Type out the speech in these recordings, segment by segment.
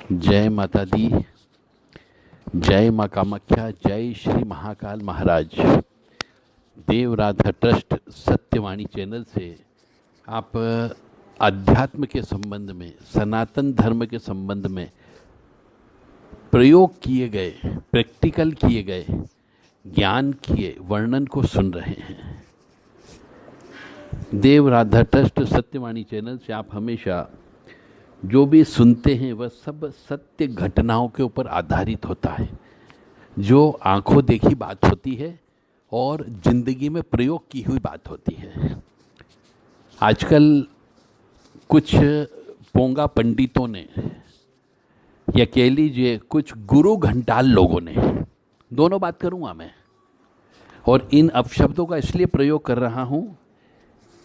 जय माता दी। जय माँ कामाख्या। जय श्री महाकाल महाराज। देव राधा ट्रस्ट सत्यवाणी चैनल से आप अध्यात्म के संबंध में, सनातन धर्म के संबंध में प्रयोग किए गए, प्रैक्टिकल किए गए ज्ञान किए वर्णन को सुन रहे हैं। देव राधा ट्रस्ट सत्यवाणी चैनल से आप हमेशा जो भी सुनते हैं वह सब सत्य घटनाओं के ऊपर आधारित होता है, जो आंखों देखी बात होती है और जिंदगी में प्रयोग की हुई बात होती है। आजकल कुछ पोंगा पंडितों ने, या कह लीजिए कुछ गुरु घंटाल लोगों ने, दोनों बात करूंगा मैं, और इन अपशब्दों का इसलिए प्रयोग कर रहा हूं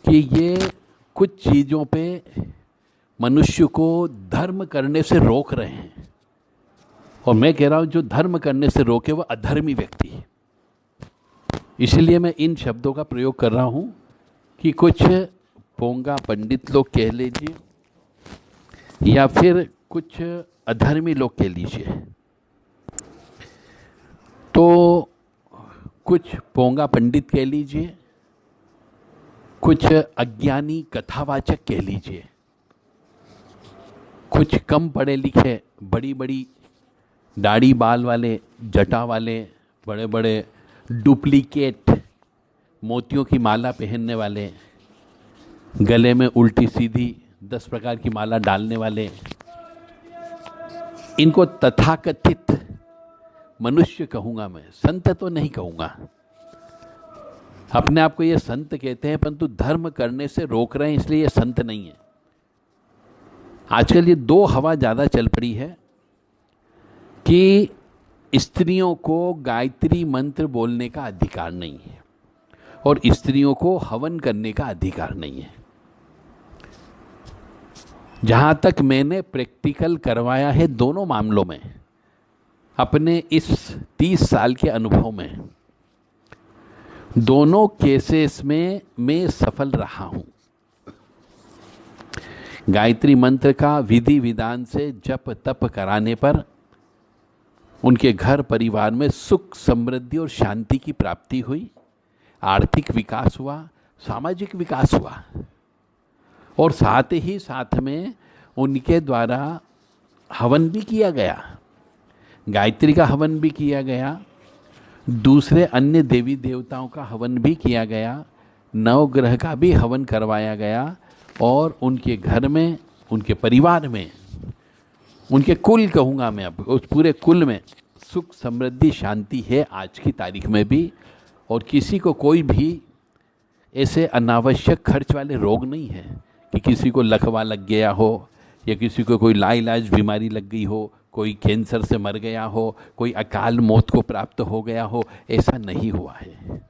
कि ये कुछ चीज़ों पे मनुष्य को धर्म करने से रोक रहे हैं। और मैं कह रहा हूं जो धर्म करने से रोके वह अधर्मी व्यक्ति है। इसलिए मैं इन शब्दों का प्रयोग कर रहा हूं कि कुछ पोंगा पंडित लोग कह लीजिए या फिर कुछ अधर्मी लोग कह लीजिए। तो कुछ पोंगा पंडित कह लीजिए, कुछ अज्ञानी कथावाचक कह लीजिए, कुछ कम पढ़े लिखे बड़ी बड़ी दाढ़ी बाल वाले, जटा वाले, बड़े बड़े डुप्लीकेट मोतियों की माला पहनने वाले, गले में उल्टी सीधी 10 प्रकार की माला डालने वाले, इनको तथाकथित मनुष्य कहूँगा मैं, संत तो नहीं कहूँगा। अपने आप को ये संत कहते हैं परंतु धर्म करने से रोक रहे हैं, इसलिए ये संत नहीं है। आजकल ये दो हवा ज़्यादा चल पड़ी है कि स्त्रियों को गायत्री मंत्र बोलने का अधिकार नहीं है और स्त्रियों को हवन करने का अधिकार नहीं है। जहाँ तक मैंने प्रैक्टिकल करवाया है दोनों मामलों में, अपने इस 30 साल के अनुभव में, दोनों केसेस में मैं सफल रहा हूँ। गायत्री मंत्र का विधि विधान से जप तप कराने पर उनके घर परिवार में सुख समृद्धि और शांति की प्राप्ति हुई, आर्थिक विकास हुआ, सामाजिक विकास हुआ, और साथ ही साथ में उनके द्वारा हवन भी किया गया, गायत्री का हवन भी किया गया, दूसरे अन्य देवी देवताओं का हवन भी किया गया, नवग्रह का भी हवन करवाया गया, और उनके घर में, उनके परिवार में, उनके कुल कहूँगा मैं, अब उस पूरे कुल में सुख समृद्धि शांति है आज की तारीख में भी। और किसी को कोई भी ऐसे अनावश्यक खर्च वाले रोग नहीं है कि किसी को लकवा लग गया हो, या किसी को कोई लाइलाज बीमारी लग गई हो, कोई कैंसर से मर गया हो, कोई अकाल मौत को प्राप्त हो गया हो, ऐसा नहीं हुआ है।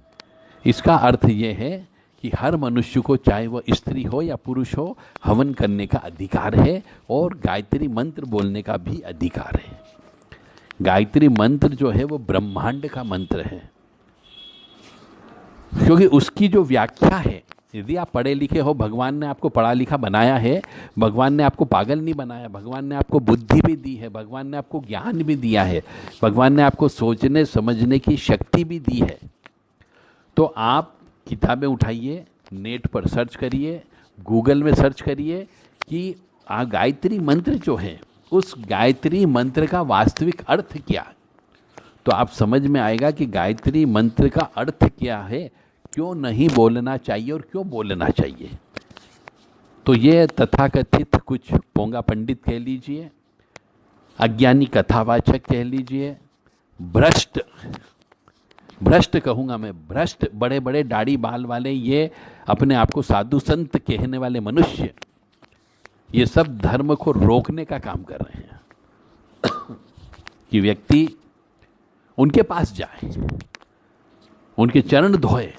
इसका अर्थ ये है कि हर मनुष्य को, चाहे वह स्त्री हो या पुरुष हो, हवन करने का अधिकार है और गायत्री मंत्र बोलने का भी अधिकार है। गायत्री मंत्र जो है वो ब्रह्मांड का मंत्र है, क्योंकि उसकी जो व्याख्या है, यदि आप पढ़े लिखे हो, भगवान ने आपको पढ़ा लिखा बनाया है, भगवान ने आपको पागल नहीं बनाया, भगवान ने आपको बुद्धि भी दी है, भगवान ने आपको ज्ञान भी दिया है, भगवान ने आपको सोचने समझने की शक्ति भी दी है। तो आप किताबें उठाइए, नेट पर सर्च करिए, गूगल में सर्च करिए कि गायत्री मंत्र जो है, उस गायत्री मंत्र का वास्तविक अर्थ क्या, तो आप समझ में आएगा कि गायत्री मंत्र का अर्थ क्या है, क्यों नहीं बोलना चाहिए और क्यों बोलना चाहिए। तो ये तथाकथित कुछ पोंगा पंडित कह लीजिए, अज्ञानी कथावाचक कह लीजिए, भ्रष्ट, भ्रष्ट कहूँगा मैं, भ्रष्ट बड़े बड़े दाढ़ी बाल वाले, ये अपने आप को साधु संत कहने वाले मनुष्य, ये सब धर्म को रोकने का काम कर रहे हैं कि व्यक्ति उनके पास जाए, उनके चरण धोए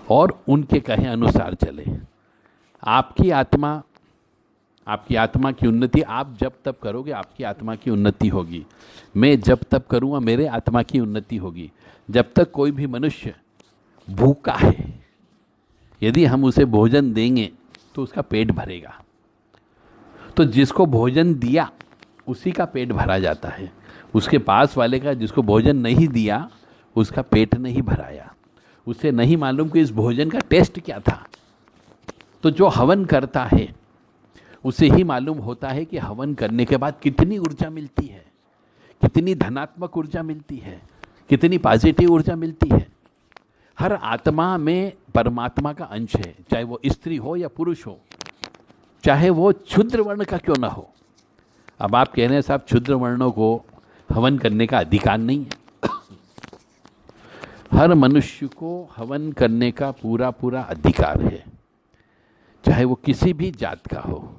और उनके कहे अनुसार चले। आपकी आत्मा की उन्नति आप जब तब करोगे, आपकी आत्मा की उन्नति होगी। मैं जब तब करूँगा, मेरे आत्मा की उन्नति होगी। जब तक कोई भी मनुष्य भूखा है, यदि हम उसे भोजन देंगे तो उसका पेट भरेगा। तो जिसको भोजन दिया उसी का पेट भरा जाता है, उसके पास वाले का जिसको भोजन नहीं दिया उसका पेट नहीं भराया, उसे नहीं मालूम कि इस भोजन का टेस्ट क्या था। तो जो हवन करता है उसे ही मालूम होता है कि हवन करने के बाद कितनी ऊर्जा मिलती है, कितनी धनात्मक ऊर्जा मिलती है, कितनी पॉजिटिव ऊर्जा मिलती है। हर आत्मा में परमात्मा का अंश है, चाहे वो स्त्री हो या पुरुष हो, चाहे वो क्षुद्र वर्ण का क्यों ना हो। अब आप कह रहे हैं साहब क्षुद्र वर्णों को हवन करने का अधिकार नहीं है। हर मनुष्य को हवन करने का पूरा पूरा अधिकार है, चाहे वो किसी भी जात का हो,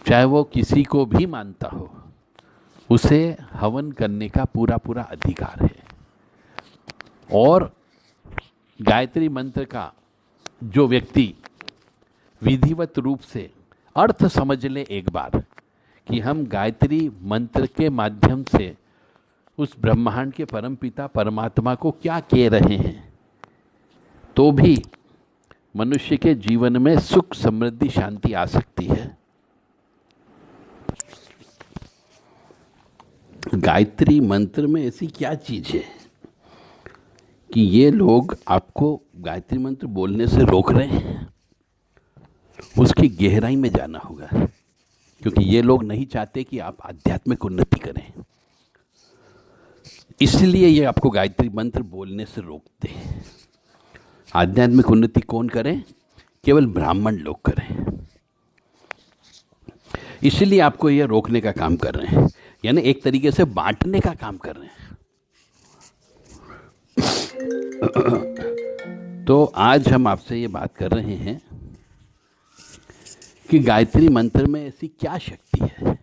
चाहे वो किसी को भी मानता हो, उसे हवन करने का पूरा पूरा अधिकार है। और गायत्री मंत्र का जो व्यक्ति विधिवत रूप से अर्थ समझ ले एक बार कि हम गायत्री मंत्र के माध्यम से उस ब्रह्मांड के परमपिता परमात्मा को क्या कह रहे हैं, तो भी मनुष्य के जीवन में सुख समृद्धि शांति आ सकती है। गायत्री मंत्र में ऐसी क्या चीज है कि ये लोग आपको गायत्री मंत्र बोलने से रोक रहे हैं? उसकी गहराई में जाना होगा, क्योंकि ये लोग नहीं चाहते कि आप आध्यात्मिक उन्नति करें, इसलिए ये आपको गायत्री मंत्र बोलने से रोकते हैं। आध्यात्मिक उन्नति कौन करे? केवल ब्राह्मण लोग करें, इसलिए आपको ये रोकने का काम कर रहे हैं, यानी एक तरीके से बांटने का काम कर रहे हैं। तो आज हम आपसे ये बात कर रहे हैं कि गायत्री मंत्र में ऐसी क्या शक्ति है।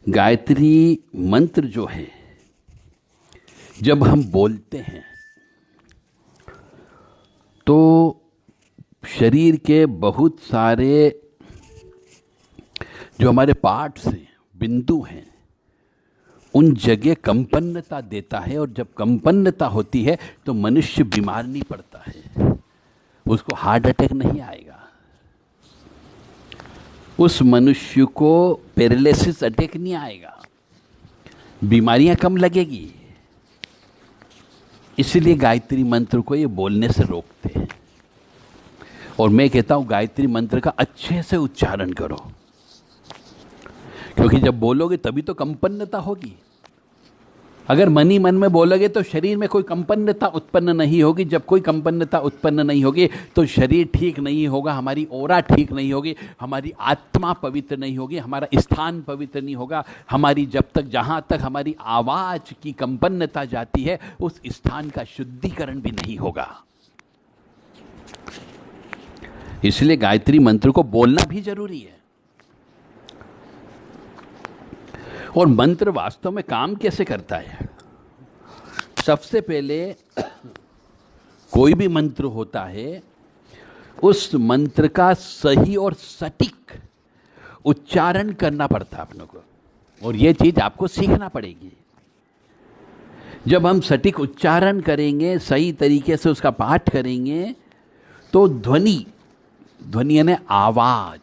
गायत्री मंत्र जो है जब हम बोलते हैं तो शरीर के बहुत सारे जो हमारे पार्ट्स हैं, बिंदु हैं, उन जगह कंपन्नता देता है, और जब कंपन्नता होती है तो मनुष्य बीमार नहीं पड़ता है, उसको हार्ट अटैक नहीं आएगा, उस मनुष्य को पैरालिसिस अटैक नहीं आएगा, बीमारियां कम लगेगी। इसलिए गायत्री मंत्र को ये बोलने से रोकते हैं। और मैं कहता हूं गायत्री मंत्र का अच्छे से उच्चारण करो, क्योंकि जब बोलोगे तभी तो कंपन्नता होगी। अगर मन ही मन में बोलोगे तो शरीर में कोई कंपन्नता उत्पन्न नहीं होगी। जब कोई कंपन्नता उत्पन्न नहीं होगी तो शरीर ठीक नहीं होगा, हमारी ओरा ठीक नहीं होगी, हमारी आत्मा पवित्र नहीं होगी, हमारा स्थान पवित्र नहीं होगा। हमारी जब तक जहाँ तक हमारी आवाज की कंपन्नता जाती है उस स्थान का शुद्धिकरण भी नहीं होगा। इसलिए गायत्री मंत्र को बोलना भी जरूरी है। और मंत्र वास्तव में काम कैसे करता है? सबसे पहले कोई भी मंत्र होता है, उस मंत्र का सही और सटीक उच्चारण करना पड़ता है अपनों को, और यह चीज आपको सीखना पड़ेगी। जब हम सटीक उच्चारण करेंगे, सही तरीके से उसका पाठ करेंगे, तो ध्वनि यानी आवाज,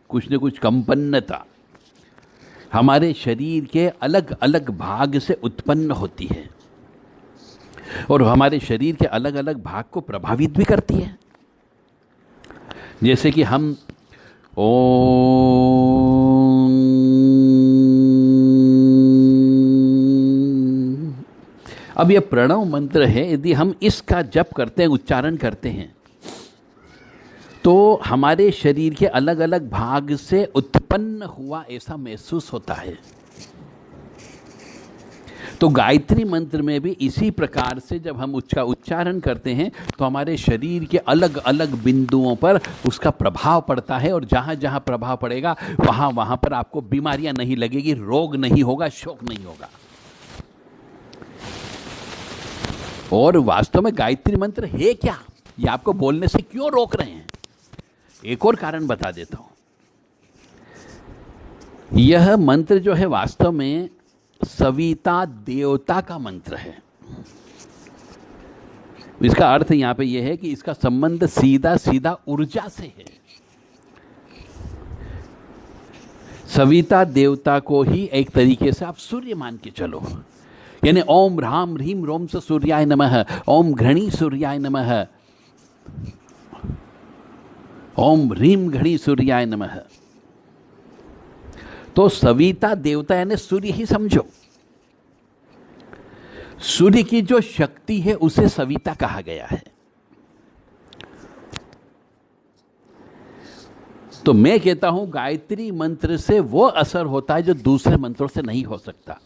कुछ न कुछ कंपन्नता हमारे शरीर के अलग अलग भाग से उत्पन्न होती है, और हमारे शरीर के अलग अलग भाग को प्रभावित भी करती है। जैसे कि हम ओम, अब यह प्रणव मंत्र है, यदि हम इसका जप करते हैं, उच्चारण करते हैं, तो हमारे शरीर के अलग अलग भाग से उत्पन्न हुआ ऐसा महसूस होता है। तो गायत्री मंत्र में भी इसी प्रकार से जब हम उसका उच्चारण करते हैं तो हमारे शरीर के अलग अलग बिंदुओं पर उसका प्रभाव पड़ता है, और जहाँ जहाँ प्रभाव पड़ेगा वहाँ वहाँ पर आपको बीमारियां नहीं लगेगी, रोग नहीं होगा, शोक नहीं होगा। और वास्तव में गायत्री मंत्र है क्या, ये आपको बोलने से क्यों रोक रहे हैं? एक और कारण बता देता हूं। यह मंत्र जो है वास्तव में सविता देवता का मंत्र है। इसका अर्थ यहां पे यह है कि इसका संबंध सीधा सीधा ऊर्जा से है। सविता देवता को ही एक तरीके से आप सूर्य मान के चलो, यानी ओम ह्राम ह्रीम रोम स सूर्याय नमः, ओम घृणी सूर्याय नमः, ओम ह्रीम घृणी सूर्याय नमः। तो सविता देवता यानी सूर्य ही समझो। सूर्य की जो शक्ति है उसे सविता कहा गया है। तो मैं कहता हूं गायत्री मंत्र से वो असर होता है जो दूसरे मंत्रों से नहीं हो सकता।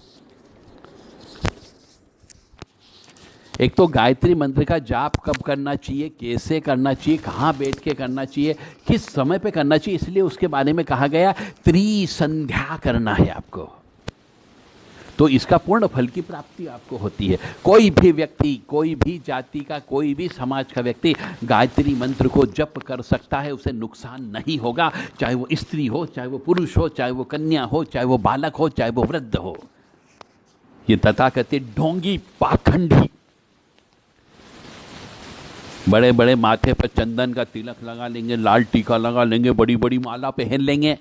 एक तो गायत्री मंत्र का जाप कब करना चाहिए, कैसे करना चाहिए, कहाँ बैठ के करना चाहिए, किस समय पे करना चाहिए, इसलिए उसके बारे में कहा गया त्रिसंध्या करना है आपको। तो इसका पूर्ण फल की प्राप्ति आपको होती है। कोई भी व्यक्ति, कोई भी जाति का, कोई भी समाज का व्यक्ति गायत्री मंत्र को जप कर सकता है, उसे नुकसान नहीं होगा, चाहे वो स्त्री हो, चाहे वो पुरुष हो, चाहे वो कन्या हो, चाहे वो बालक हो, चाहे वो वृद्ध हो। ये तथाकथित ढोंगी पाखंडी बड़े बड़े माथे पर चंदन का तिलक लगा लेंगे, लाल टीका लगा लेंगे, बड़ी बड़ी माला पहन लेंगे,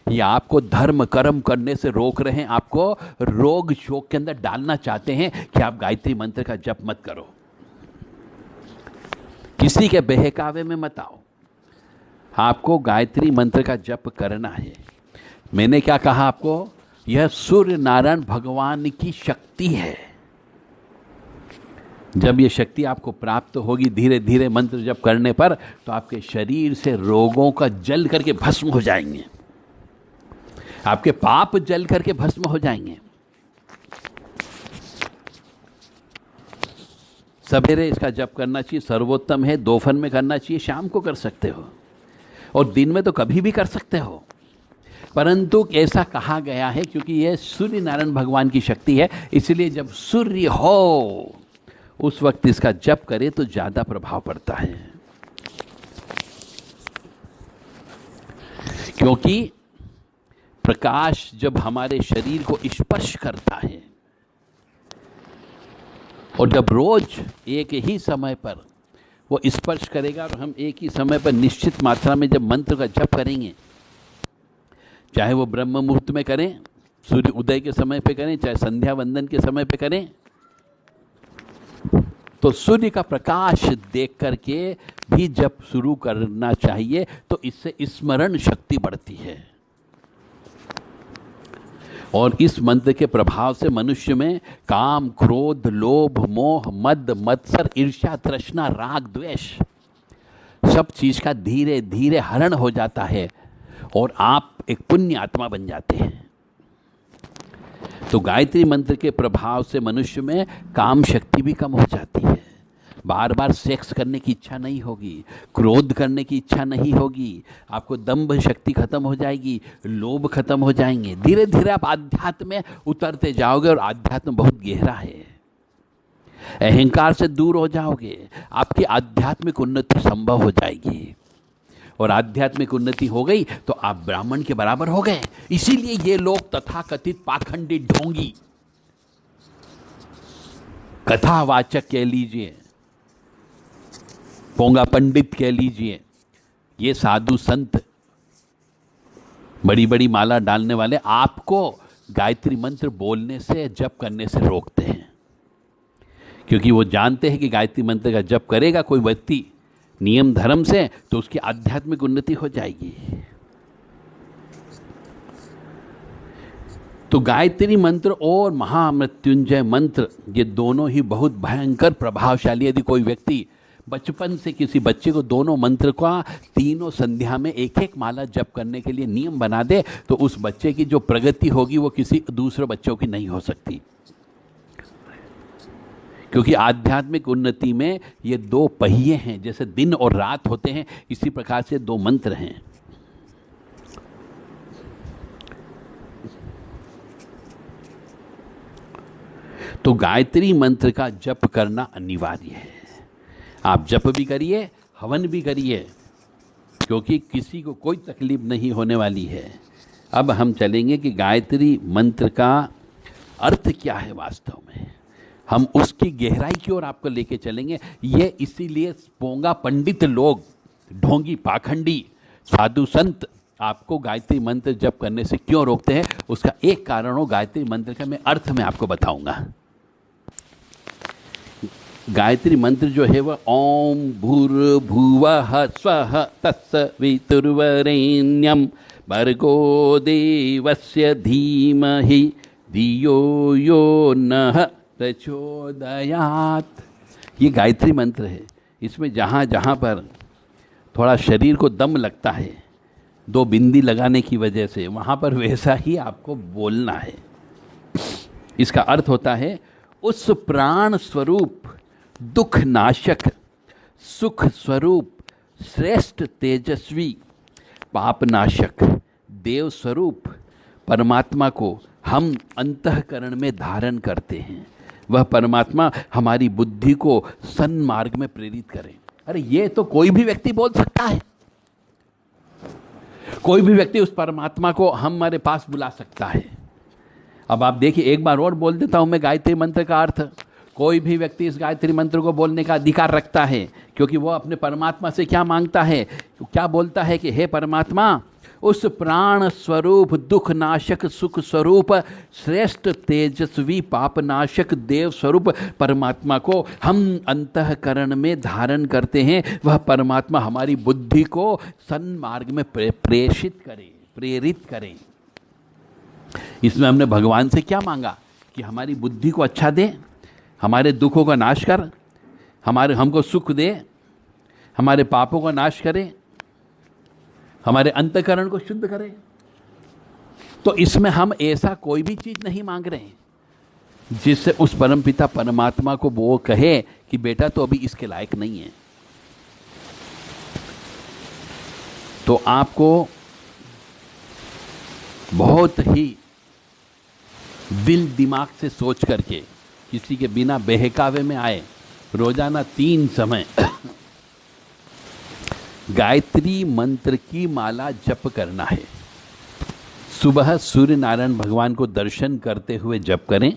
ये आपको धर्म कर्म करने से रोक रहे हैं, आपको रोग शोक के अंदर डालना चाहते हैं कि आप गायत्री मंत्र का जप मत करो। किसी के बहकावे में मत आओ, आपको गायत्री मंत्र का जप करना है। मैंने क्या कहा आपको, यह सूर्य नारायण भगवान की शक्ति है। जब ये शक्ति आपको प्राप्त होगी धीरे धीरे मंत्र जप करने पर, तो आपके शरीर से रोगों का जल करके भस्म हो जाएंगे, आपके पाप जल करके भस्म हो जाएंगे। सवेरे इसका जप करना चाहिए, सर्वोत्तम है। दोपहर में करना चाहिए, शाम को कर सकते हो, और दिन में तो कभी भी कर सकते हो। परंतु ऐसा कहा गया है क्योंकि यह सूर्य नारायण भगवान की शक्ति है, इसलिए जब सूर्य हो उस वक्त इसका जप करे तो ज्यादा प्रभाव पड़ता है। क्योंकि प्रकाश जब हमारे शरीर को स्पर्श करता है, और जब रोज एक ही समय पर वो स्पर्श करेगा और हम एक ही समय पर निश्चित मात्रा में जब मंत्र का जप करेंगे, चाहे वो ब्रह्म मुहूर्त में करें, सूर्य उदय के समय पे करें, चाहे संध्या वंदन के समय पे करें, तो सूर्य का प्रकाश देख करके भी जप शुरू करना चाहिए। तो इससे स्मरण शक्ति बढ़ती है, और इस मंत्र के प्रभाव से मनुष्य में काम, क्रोध, लोभ, मोह, मद, मत्सर, ईर्ष्या, तृष्णा, राग, द्वेष सब चीज का धीरे धीरे हरण हो जाता है, और आप एक पुण्य आत्मा बन जाते हैं। तो गायत्री मंत्र के प्रभाव से मनुष्य में काम शक्ति भी कम हो जाती है, बार बार सेक्स करने की इच्छा नहीं होगी, क्रोध करने की इच्छा नहीं होगी, आपको दंभ शक्ति खत्म हो जाएगी, लोभ खत्म हो जाएंगे। धीरे धीरे आप आध्यात्म में उतरते जाओगे, और आध्यात्म बहुत गहरा है। अहंकार से दूर हो जाओगे, आपकी आध्यात्मिक उन्नति संभव हो जाएगी, और आध्यात्मिक उन्नति हो गई तो आप ब्राह्मण के बराबर हो गए। इसीलिए ये लोग तथाकथित पाखंडी ढोंगी, कथावाचक कह लीजिए, पोंगा पंडित कह लीजिए, ये साधु संत बड़ी बड़ी माला डालने वाले आपको गायत्री मंत्र बोलने से, जप करने से रोकते हैं, क्योंकि वो जानते हैं कि गायत्री मंत्र का जप करेगा कोई व्यक्ति नियम धर्म से, तो उसकी आध्यात्मिक उन्नति हो जाएगी। तो गायत्री मंत्र और महामृत्युंजय मंत्र, ये दोनों ही बहुत भयंकर प्रभावशाली। यदि कोई व्यक्ति बचपन से किसी बच्चे को दोनों मंत्र का तीनों संध्या में एक एक माला जप करने के लिए नियम बना दे, तो उस बच्चे की जो प्रगति होगी वो किसी दूसरे बच्चों की नहीं हो सकती। क्योंकि आध्यात्मिक उन्नति में ये दो पहिए हैं, जैसे दिन और रात होते हैं, इसी प्रकार से दो मंत्र हैं। तो गायत्री मंत्र का जप करना अनिवार्य है। आप जप भी करिए, हवन भी करिए, क्योंकि किसी को कोई तकलीफ नहीं होने वाली है। अब हम चलेंगे कि गायत्री मंत्र का अर्थ क्या है वास्तव में, हम उसकी गहराई की ओर आपको लेके चलेंगे। ये इसीलिए पोंगा पंडित लोग, ढोंगी पाखंडी साधु संत आपको गायत्री मंत्र जप करने से क्यों रोकते हैं, उसका एक कारण हो गायत्री मंत्र का मैं अर्थ में आपको बताऊंगा। गायत्री मंत्र जो है वह ओम भूर्भुवः स्वः तत्सवितुर्वरेण्यं भर्गो देवस्य धीमहि धियो यो नः प्रचोदयात्। ये गायत्री मंत्र है। इसमें जहाँ जहाँ पर थोड़ा शरीर को दम लगता है, दो बिंदी लगाने की वजह से, वहाँ पर वैसा ही आपको बोलना है। इसका अर्थ होता है उस प्राण स्वरूप, दुख नाशक, सुख स्वरूप, श्रेष्ठ तेजस्वी, पापनाशक, देव स्वरूप परमात्मा को हम अंतःकरण में धारण करते हैं। वह परमात्मा हमारी बुद्धि को सन्मार्ग में प्रेरित करे। अरे ये तो कोई भी व्यक्ति बोल सकता है। कोई भी व्यक्ति उस परमात्मा को हमारे पास बुला सकता है। अब आप देखिए, एक बार और बोल देता हूं मैं गायत्री मंत्र का अर्थ। कोई भी व्यक्ति इस गायत्री मंत्र को बोलने का अधिकार रखता है, क्योंकि वो अपने परमात्मा से क्या मांगता है, क्या बोलता है कि हे परमात्मा, उस प्राण स्वरूप, दुख नाशक, सुख स्वरूप, श्रेष्ठ तेजस्वी, पापनाशक, देव स्वरूप परमात्मा को हम अंतःकरण में धारण करते हैं। वह परमात्मा हमारी बुद्धि को सन्मार्ग में प्रेषित करे, प्रेरित करे। इसमें हमने भगवान से क्या मांगा कि हमारी बुद्धि को अच्छा दे, हमारे दुखों का नाश कर, हमको सुख दे, हमारे पापों का नाश करे, हमारे अंतःकरण को शुद्ध करे। तो इसमें हम ऐसा कोई भी चीज नहीं मांग रहे हैं जिससे उस परमपिता परमात्मा को वो कहे कि बेटा तो अभी इसके लायक नहीं है। तो आपको बहुत ही दिल दिमाग से सोच करके, किसी के बिना बहकावे में आए, रोजाना 3 समय गायत्री मंत्र की माला जप करना है। सुबह सूर्य नारायण भगवान को दर्शन करते हुए जप करें,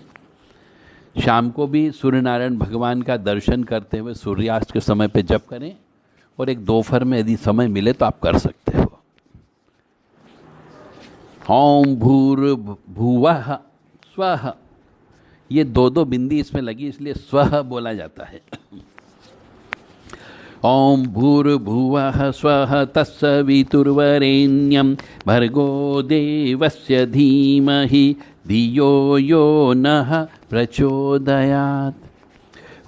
शाम को भी सूर्य नारायण भगवान का दर्शन करते हुए सूर्यास्त के समय पे जप करें, और एक दोपहर में यदि समय मिले तो आप कर सकते हो। ओम भूर्भुवः स्वः, ये दो बिंदी इसमें लगी इसलिए स्वः बोला जाता है। ओम भूर्भुवः स्वः तत्सवितुर्वरेण्यं भर्गो देवस्य धीमहि धियो यो नः प्रचोदयात्।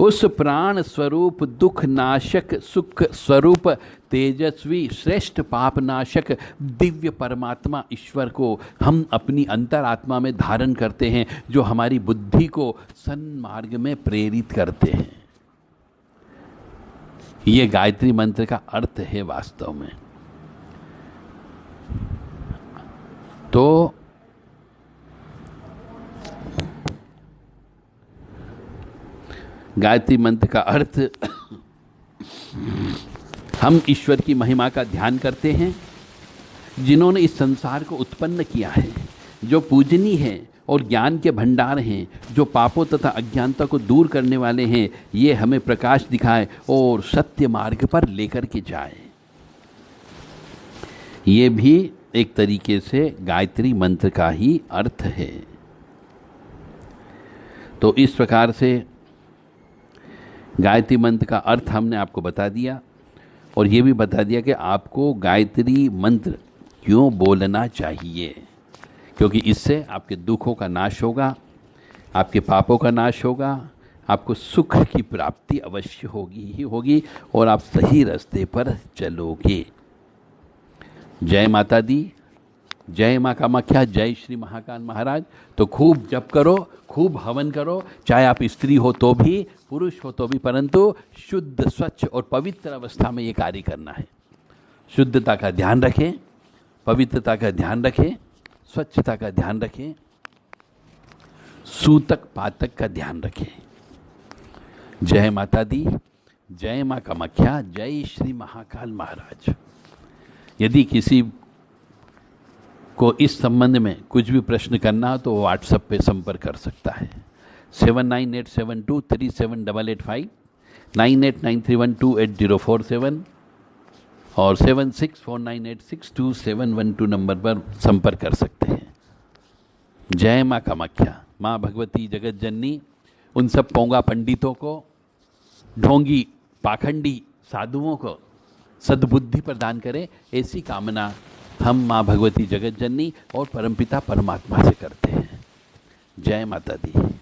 उस प्राण स्वरूप, दुख नाशक, सुख स्वरूप, तेजस्वी, श्रेष्ठ पापनाशक, दिव्य परमात्मा ईश्वर को हम अपनी अंतरात्मा में धारण करते हैं, जो हमारी बुद्धि को सन्मार्ग में प्रेरित करते हैं। ये गायत्री मंत्र का अर्थ है वास्तव में। तो गायत्री मंत्र का अर्थ, हम ईश्वर की महिमा का ध्यान करते हैं, जिन्होंने इस संसार को उत्पन्न किया है, जो पूजनीय है और ज्ञान के भंडार हैं, जो पापों तथा अज्ञानता को दूर करने वाले हैं। ये हमें प्रकाश दिखाए और सत्य मार्ग पर लेकर के जाए। ये भी एक तरीके से गायत्री मंत्र का ही अर्थ है। तो इस प्रकार से गायत्री मंत्र का अर्थ हमने आपको बता दिया, और ये भी बता दिया कि आपको गायत्री मंत्र क्यों बोलना चाहिए, क्योंकि इससे आपके दुखों का नाश होगा, आपके पापों का नाश होगा, आपको सुख की प्राप्ति अवश्य होगी ही होगी, और आप सही रास्ते पर चलोगे। जय माता दी, जय माँ कामाख्या, जय श्री महाकाल महाराज। तो खूब जप करो, खूब हवन करो, चाहे आप स्त्री हो तो भी, पुरुष हो तो भी, परंतु शुद्ध, स्वच्छ और पवित्र अवस्था में ये कार्य करना है। शुद्धता का ध्यान रखें, पवित्रता का ध्यान रखें, स्वच्छता का ध्यान रखें, सूतक पातक का ध्यान रखें। जय माता दी, जय माँ कामाख्या, जय श्री महाकाल महाराज। यदि किसी को इस संबंध में कुछ भी प्रश्न करना हो तो व्हाट्सएप पे संपर्क कर सकता है। 7872378885, 9893128047, और 7649862712 नंबर पर संपर्क कर सकते हैं। जय माँ कामाख्या। माँ भगवती जगत जननी उन सब पोंगा पंडितों को, ढोंगी पाखंडी साधुओं को सद्बुद्धि प्रदान करे, ऐसी कामना हम माँ भगवती जगत जननी और परमपिता परमात्मा से करते हैं। जय माता दी।